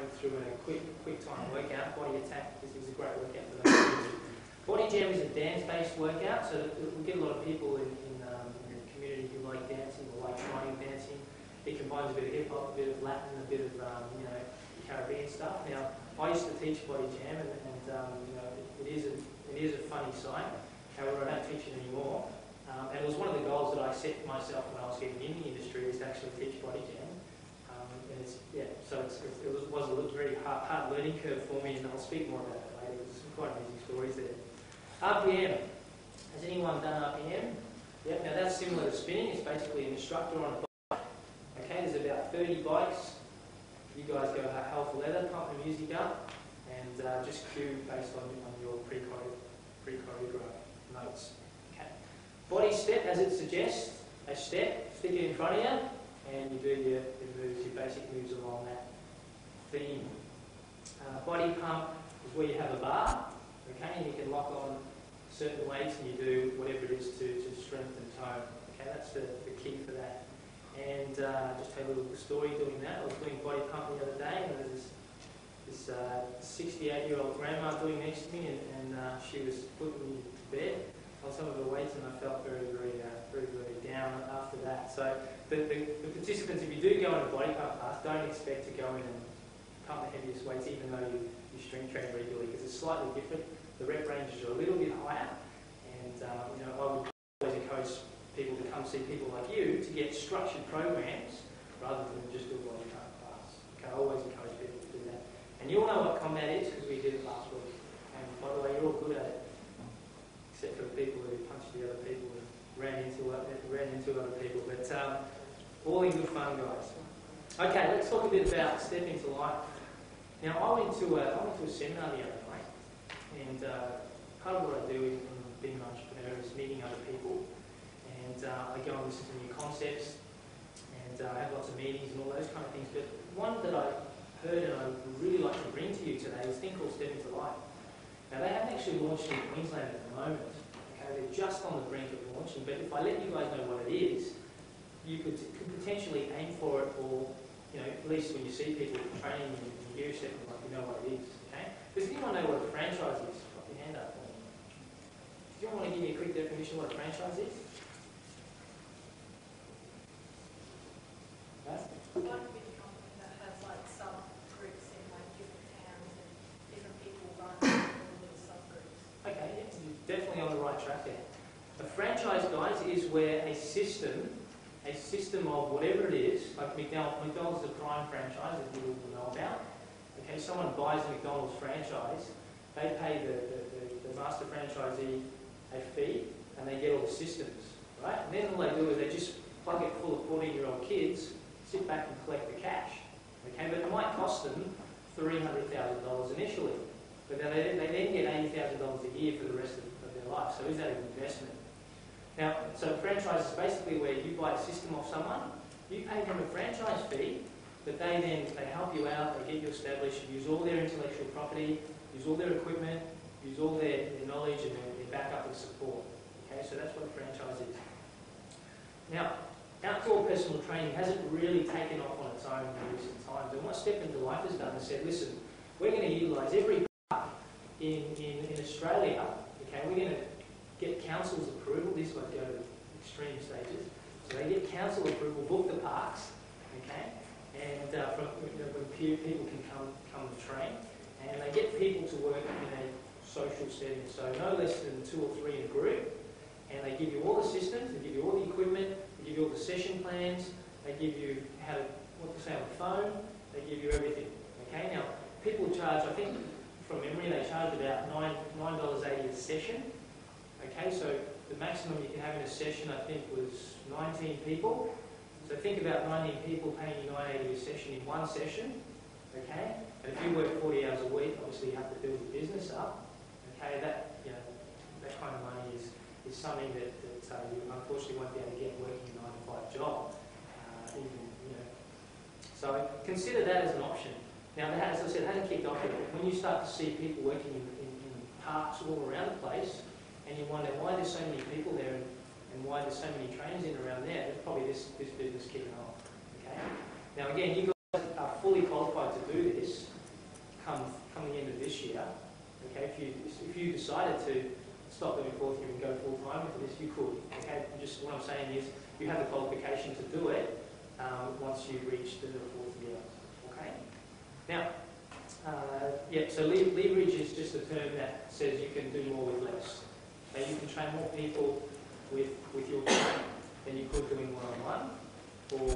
going through in a quick time workout. Body attack is a great workout for those. Body jam is a dance-based workout, so we get a lot of people in the community who like dancing or like trying dancing. It combines a bit of hip-hop, a bit of Latin, a bit of Caribbean stuff. Now, I used to teach body jam, and it is a funny sight. However, I don't teach it anymore. And it was one of the goals that I set myself when I was getting in the industry, is to actually teach body jam. It was a very hard learning curve for me, and I'll speak more about that later. There's some quite amazing stories there. RPM. Has anyone done RPM? Yep. Now that's similar to spinning. It's basically an instructor on a bike. Okay, there's about 30 bikes. You guys go hell for leather, pump the music up, and just cue based on your pre-choreographed notes. Okay. Body step, as it suggests, a step, stick it in front of you, and you do your moves, your basic moves along that theme. Body pump is where you have a bar, okay, and you can lock on certain weights and you do whatever it is to strengthen tone. Okay, that's the key for that. And just tell you a little story doing that. I was doing body pump the other day, and there was this 68-year-old grandma doing next to me, and she was putting me to bed on some of the weights, and I felt very down after that. So the participants, if you do go in a body pump class, don't expect to go in and pump the heaviest weights, even though you strength train regularly, because it's slightly different. The rep ranges are a little bit higher, and I would always encourage people to come see people like you to get structured programs rather than just do a body pump class. Okay, I always encourage people to do that. And you all know what combat is, because we did it last week. And by the way, you're all good at it, except for the people who punched the other people and ran into other people. But all in good fun, guys. Okay, let's talk a bit about stepping to life. Now, I went to a seminar the other night, and part of what I do in being an entrepreneur is meeting other people, and I go and listen to new concepts, and I have lots of meetings and all those kind of things. But one that I heard and I would really like to bring to you today is a thing called Stepping to Life. Now, they haven't actually launched in Queensland at the moment. Okay, they're just on the brink of launching. But if I let you guys know what it is, you could potentially aim for it, or at least when you see people training and you hear something like, you know what it is. Okay? Does anyone know what a franchise is? Put your hand up for me. Do you want to give me a quick definition of what a franchise is? No? One big company that has like subgroups in like different towns and different people run little subgroups. Okay, yeah, you're definitely on the right track there. A franchise, guys, is where a system of whatever it is, like McDonald's is a prime franchise that you will know about. Okay, someone buys a McDonald's franchise, they pay the master franchisee a fee, and they get all the systems, right? And then all they do is they just plug it full of 14-year-old kids, sit back and collect the cash. Okay, but it might cost them $300,000 initially, but then they then get $80,000 a year for the rest of their life. So is that an investment? Now, so franchise is basically where you buy a system off someone, you pay them a franchise fee, but they help you out, they get you established, use all their intellectual property, use all their equipment, use all their knowledge and their backup and support. Okay, so that's what a franchise is. Now, outdoor personal training hasn't really taken off on its own in recent times, and what Step Into Life has done is said, listen, we're going to utilise every park in Australia. Okay, we're going to get council's approval. This might go to extreme stages. So they get council approval, book the parks, okay, and when people can come and train, and they get people to work in a social setting, so no less than 2 or 3 in a group, and they give you all the systems, they give you all the equipment, they give you all the session plans, they give you what to say on the phone, they give you everything. Okay, now people charge, I think from memory, they charge about $9.80 a session. Okay, so the maximum you can have in a session, I think, was 19 people. So think about 19 people paying you $9.80 a session in one session. Okay, and if you work 40 hours a week, obviously you have to build your business up. Okay, that kind of money is something that you unfortunately won't be able to get working a 9-to-5 job. So consider that as an option. Now, as I said, it hasn't kicked off yet. When you start to see people working in parks all around the place, and you wonder why there's so many people there and why there's so many trainers in around there, there's probably this business kicking off. Okay. Now, again, you guys are fully qualified to do this. this year, okay, if you decided to stop doing fourth year and go full time into this, you could. Okay, just what I'm saying is you have the qualification to do it once you reach the fourth year. Okay. Now, yeah. So leverage is just a term that says you can do more with less. Okay, you can train more people with your time than you could doing one-on-one, or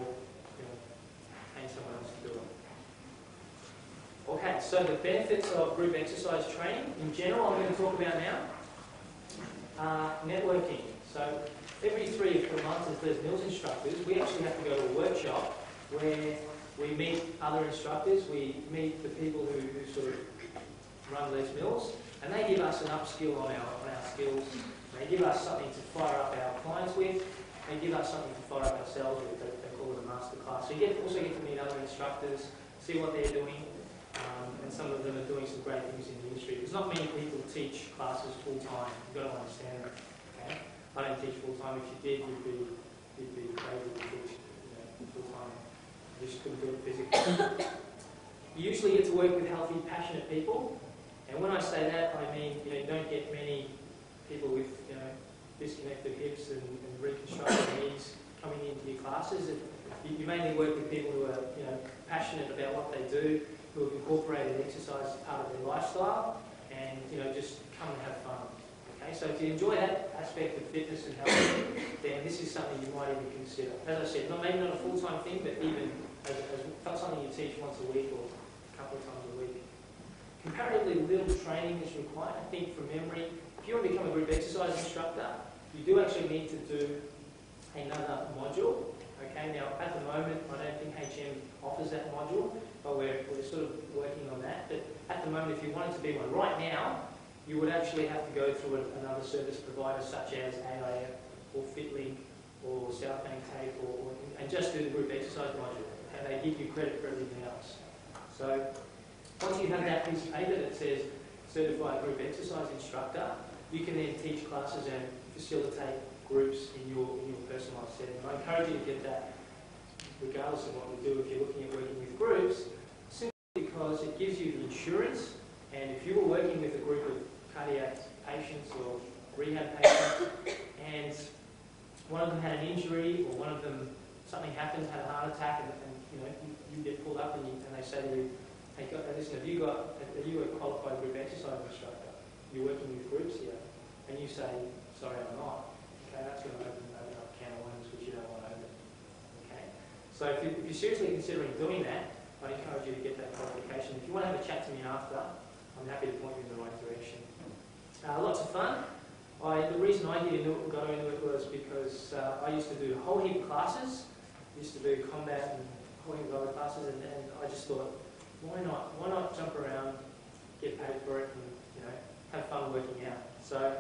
paying someone else to do it. Okay, so the benefits of group exercise training in general, I'm going to talk about now. Networking. So every 3 or 4 months, as there's meals instructors, we actually have to go to a workshop where we meet other instructors, we meet the people who sort of run these meals, and they give us an upskill on our skills. They give us something to fire up our clients with. They give us something to fire up ourselves with. They call it a master class. So you also get to meet other instructors, see what they're doing, and some of them are doing some great things in the industry. There's not many people who teach classes full time. You've got to understand that. Okay? I don't teach full time. If you did, you'd be crazy to teach full time. You just couldn't do it physically. You usually get to work with healthy, passionate people. And when I say that, I mean you don't get many people with disconnected hips and reconstructed knees coming into your classes. You mainly work with people who are passionate about what they do, who have incorporated exercise as part of their lifestyle, and just come and have fun. Okay, so if you enjoy that aspect of fitness and health, then this is something you might even consider. As I said, maybe not a full-time thing, but even as something you teach once a week or a couple of times a week. Comparatively little training is required. I think from memory, if you want to become a group exercise instructor, you do actually need to do another module. Okay, now at the moment, I don't think HM offers that module, but we're sort of working on that. But at the moment, if you wanted to be one right now, you would actually have to go through another service provider such as AIF or FitLink or South Bank Tape and just do the group exercise module. Okay, they give you credit for everything else. So once you have that piece of paper that says certified group exercise instructor, you can then teach classes and facilitate groups in your personalised setting. And I encourage you to get that regardless of what we do if you're looking at working with groups, simply because it gives you the insurance. And if you were working with a group of cardiac patients or rehab patients and one of them had an injury or one of them, something happened, had a heart attack, and you get pulled up and they say to you, hey, listen, are you a qualified group exercise instructor? You're working with groups here. And you say, sorry, I'm not. Okay, that's going to open up a can of worms which you don't want to open. Okay? So if you're seriously considering doing that, I'd encourage you to get that qualification. If you want to have a chat to me after, I'm happy to point you in the right direction. Lots of fun. The reason I got into it was because I used to do a whole heap of classes. I used to do combat and a whole heap of other classes, and I just thought, why not jump around, get paid for it, and have fun working out. So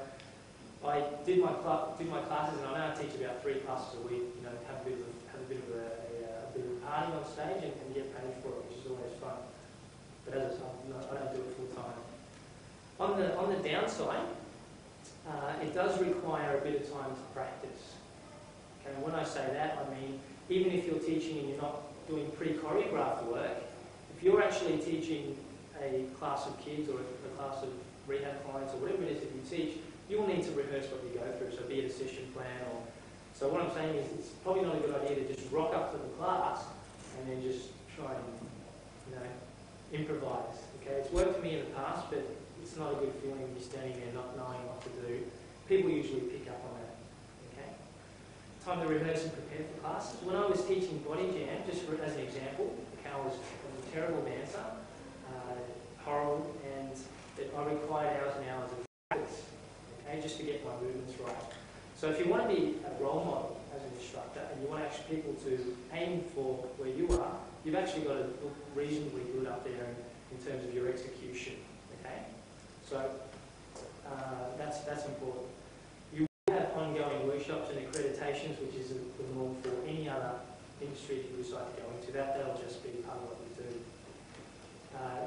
I did my classes, and I now teach about 3 classes a week. Have a bit of a party on stage and get paid for it, which is always fun. But as I said, I don't do it full time. On the downside, it does require a bit of time to practice. Okay, and when I say that, I mean even if you're teaching and you're not doing pre-choreographed work, if you're actually teaching a class of kids or a class of rehab clients or whatever it is that you teach, you will need to rehearse what you go through, so be it a session plan or... So what I'm saying is it's probably not a good idea to just rock up to the class and then just try and, improvise. Okay, it's worked for me in the past, but it's not a good feeling when you're standing there not knowing what to do. People usually pick up on that. Okay, time to rehearse and prepare for classes. When I was teaching body jam, just as an example, I was a terrible dancer, horrible, and I required hours and hours of practice, okay, just to get my movements right. So if you want to be a role model as an instructor and you want actually people to aim for where you are, you've actually got to look reasonably good up there in terms of your execution. Okay, so that's important. You will have ongoing workshops and accreditations, which is the norm for any other industry that you decide to go into. That'll just be part of what you do.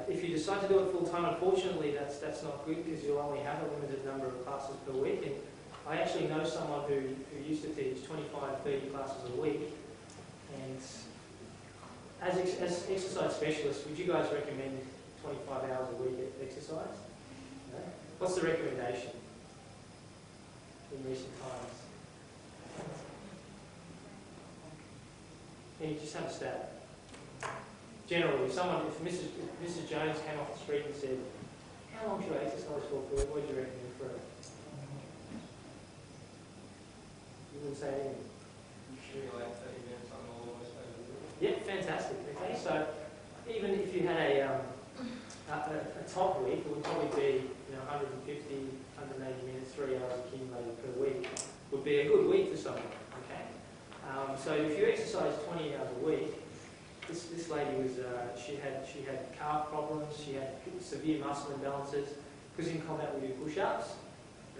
If you decide to do it full time, unfortunately, that's not good because you'll only have a limited number of classes per week. And I actually know someone who used to teach 25, 30 classes a week. And as exercise specialists, would you guys recommend 25 hours a week at exercise? No? What's the recommendation in recent times? Can you just have a stab? Generally, if Mrs. Jones came off the street and said, how long should I exercise for? What would you recommend for her? You wouldn't say anything. Usually like 30 minutes on all almost over the week. Yeah, fantastic. Okay, so even if you had a top week, it would probably be 150, 180 minutes, 3 hours accumulated per week. Would be a good week for someone. Okay, so if you exercise 20 hours a week, this lady was she had calf problems, she had severe muscle imbalances because in combat we do push-ups.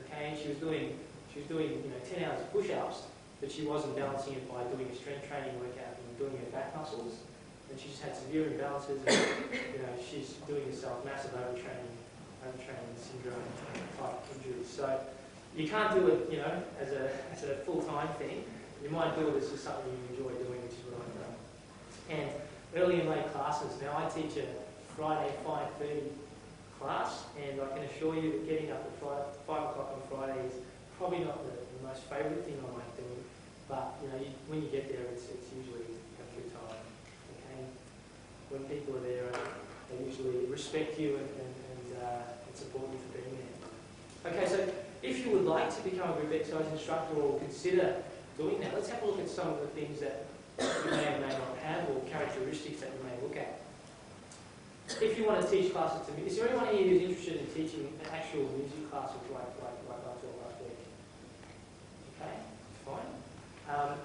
Okay, and she was doing 10 hours of push-ups, but she wasn't balancing it by doing a strength training workout and doing her back muscles. And she just had severe imbalances, and she's doing herself massive overtraining syndrome type injuries. So you can't do it, as a full-time thing. You might do it as just something you enjoy doing, which is what I've done. And early and late classes. Now I teach a Friday 5:30 class, and I can assure you that getting up at 5 o'clock on Friday is probably not the most favourite thing I like doing. But when you get there, it's usually a good time. Okay, when people are there, they usually respect you and support you for being there. Okay, so if you would like to become a group exercise instructor or consider doing that, let's have a look at some of the things that you may or may not have, or characteristics that you may look at. If you want to teach classes to music, is there anyone here who's interested in teaching actual music classes like I taught last week? Okay, fine.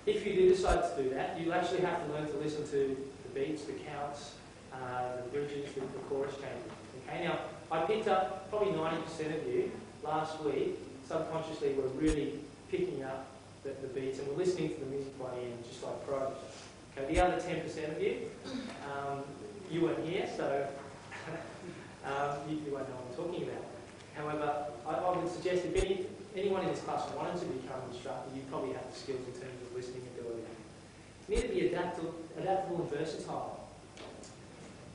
If you do decide to do that, you'll actually have to learn to listen to the beats, the counts, the bridges, the chorus changes. Okay, now I picked up probably 90% of you last week subconsciously were really picking up the beats and we're listening to the music by ear, just like pros. Okay, the other 10% of you, you weren't here, so you won't know what I'm talking about. However, I would suggest if anyone in this class wanted to become an instructor, you probably have the skills in terms of listening ability. You need to be adaptable and versatile.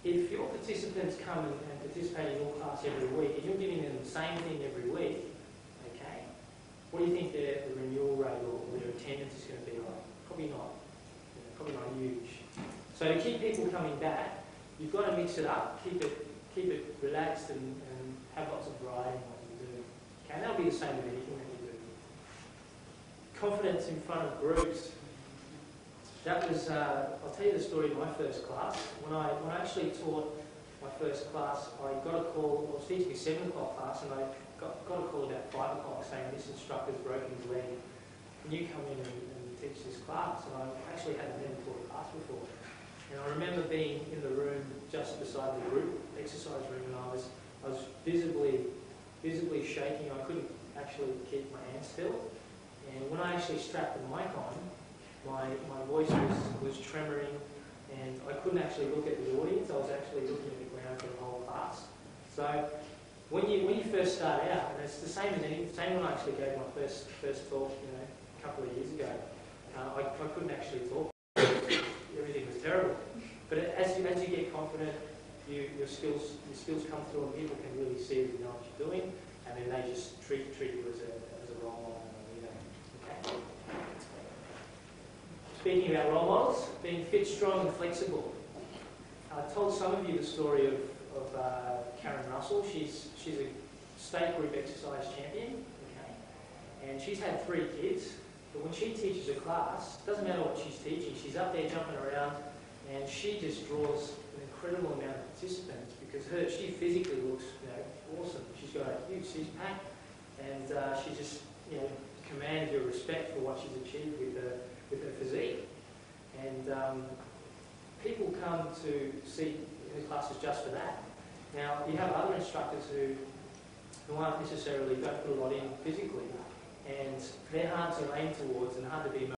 If your participants come and participate in your class every week, and you're giving them the same thing every week, okay, what do you think the renewal rate or their attendance is going to be like? Probably not. Probably not huge. So to keep people coming back, you've got to mix it up, keep it relaxed and have lots of variety in what you do. Okay, and that'll be the same with anything that you do. Confidence in front of groups. That was, I'll tell you the story of my first class. When I actually taught my first class, I got a call, I was teaching a 7 o'clock class, and I got a call about 5 o'clock saying, this instructor's broken his leg. Can you come in and teach this class? And I actually hadn't never taught a class before. And I remember being in the room just beside the group exercise room, and I was visibly shaking. I couldn't actually keep my hands still. And when I actually strapped the mic on, my voice was tremoring, and I couldn't actually look at the audience. I was actually looking at the ground for the whole class. So when you first start out, and it's the same when I actually gave my first talk, a couple of years ago. I couldn't actually talk. Everything was terrible. But as you get confident, your skills come through, and people can really see that you know what you're doing, and then they just treat you as a role model. Okay. Speaking about role models, being fit, strong, and flexible. I told some of you the story of Karen Russell. She's a state group exercise champion, okay, and she's had 3 kids. But when she teaches a class, it doesn't matter what she's teaching. She's up there jumping around, and she just draws an incredible amount of participants because she physically looks awesome. She's got a huge six-pack, and she just commands your respect for what she's achieved with her physique. And people come to see the classes just for that. Now, you have other instructors who aren't necessarily, don't put a lot in physically, and they're hard to aim towards and hard to be